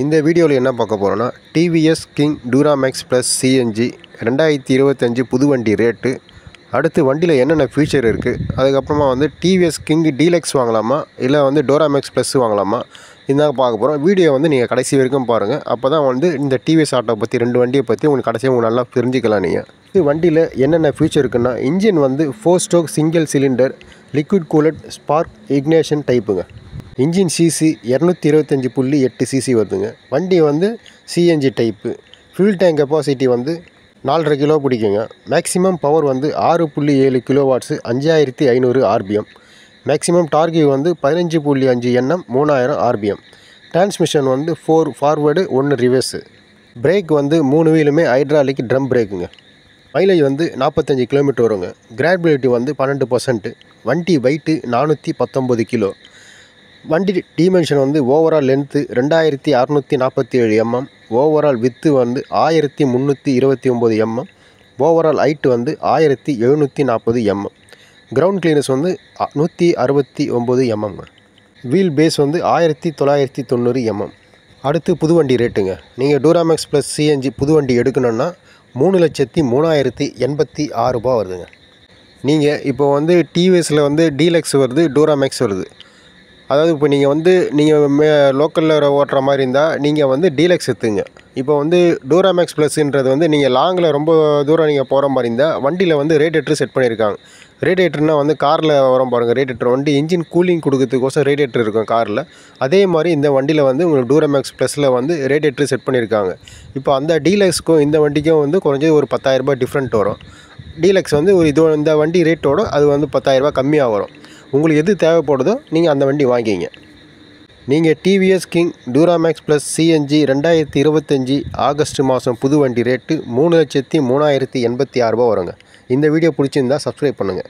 இந்த வீடியோவில் என்ன பார்க்க போகிறோன்னா TVS king Duramax plus CNG 2025 புது வண்டி ரேட்டு, அடுத்து வண்டியில் என்னென்ன ஃபீச்சர் இருக்குது, அதுக்கப்புறமா வந்து டிவிஎஸ் கிங் டீலக்ஸ் வாங்கலாமா இல்லை வந்து டூராமேக்ஸ் ப்ளஸ் வாங்கலாமா, இதுதான் பார்க்க போகிறோம். வீடியோ வந்து நீங்கள் கடைசி வரைக்கும் பாருங்கள். அப்போ தான் வந்து இந்த டிவிஎஸ் ஆட்டோ பற்றி 2 வண்டியை பற்றி உங்களுக்கு கடைசியாக உங்களுக்கு நல்லா தெரிஞ்சுக்கலாம். நீங்கள் இது வண்டியில் என்னென்ன ஃபீச்சர் இருக்குன்னா, இன்ஜின் வந்து 4 stroke single cylinder liquid cooled spark ignition டைப்புங்க. இன்ஜின் சிசி 225.8 சிசி வருதுங்க. வண்டி வந்து CNG type. Fuel tank capacity வந்து 4.5 கிலோ பிடிக்குங்க. மேக்ஸிமம் பவர் வந்து 6.7 கிலோவாட்ஸு 5500 ஆர்பிஎம். மேக்ஸிமம் டார்க் வந்து 15.5 Nm 3000 ஆர்பிஎம். டிரான்ஸ்மிஷன் வந்து 4 ஃபார்வேர்டு 1 ரிவர்ஸு. பிரேக் வந்து 3 வீலுமே ஹைட்ராலிக் ட்ரம் பிரேக்குங்க. மைலேஜ் வந்து 45 கிலோமீட்டர் வருங்க. கிராபிலிட்டி வந்து 12%. வண்டி வெயிட்டு 419 கிலோ. வண்டி டிமென்ஷன் வந்து overall length 2647 mm, overall with வந்து 1329 mm, ஓவரால் ஹைட்டு வந்து 1740 mm, கிரவுண்ட் கிளியரன்ஸ் வந்து 169 mm, வீல் பேஸ் வந்து 1990 mm. அடுத்து புது வண்டி ரேட்டுங்க. நீங்கள் டூராமேக்ஸ் ப்ளஸ் சிஎன்ஜி புது வண்டி எடுக்கணுன்னா 3,03,086 ரூபா வருதுங்க. நீங்கள் இப்போ வந்து டிவிஎஸில் வந்து டீலக்ஸ் வருது, டூராமேக்ஸ் வருது. அதாவது இப்போ நீங்கள் லோக்கலில் ஓட்டுற மாதிரி இருந்தால் நீங்கள் வந்து டீலக்ஸ் எடுத்துங்க. இப்போ வந்து டூராமேக்ஸ் ப்ளஸ்ன்றது வந்து நீங்கள் லாங்கில் ரொம்ப தூரம் நீங்கள் போகிற மாதிரி இருந்தால் வண்டியில் வந்து ரேடியேட்டர் செட் பண்ணியிருக்காங்க. ரேடியேட்டர்னால் வந்து காரில் வரும் பாருங்கள், ரேடியேட்டர் வண்டி இன்ஜின் கூலிங் கொடுக்கறதுக்கோசம் ரேடியேட்டர் இருக்கும் காரில். அதே மாதிரி இந்த வண்டியில் வந்து உங்களுக்கு டூராமேக்ஸ் ப்ளஸில் வந்து ரேடியேட்டர் செட் பண்ணியிருக்காங்க. இப்போ அந்த டீலக்ஸ்க்கும் இந்த வண்டிக்கும் வந்து குறைஞ்சது ஒரு 10,000 ரூபாய் டிஃப்ரெண்ட் வரும். டீலக்ஸ் வந்து இந்த வண்டி ரேட்டோட அது வந்து 10,000 ரூபாய் கம்மியாக வரும். உங்களுக்கு எது தேவைப்படுதோ நீங்கள் அந்த வண்டி வாங்கிங்க. நீங்கள் TVS king Duramax plus CNG 2025 August மாதம் புது வண்டி ரேட்டு 3,03,086 ரூபா வருங்க. இந்த வீடியோ பிடிச்சிருந்தால் சப்ஸ்கிரைப் பண்ணுங்கள்.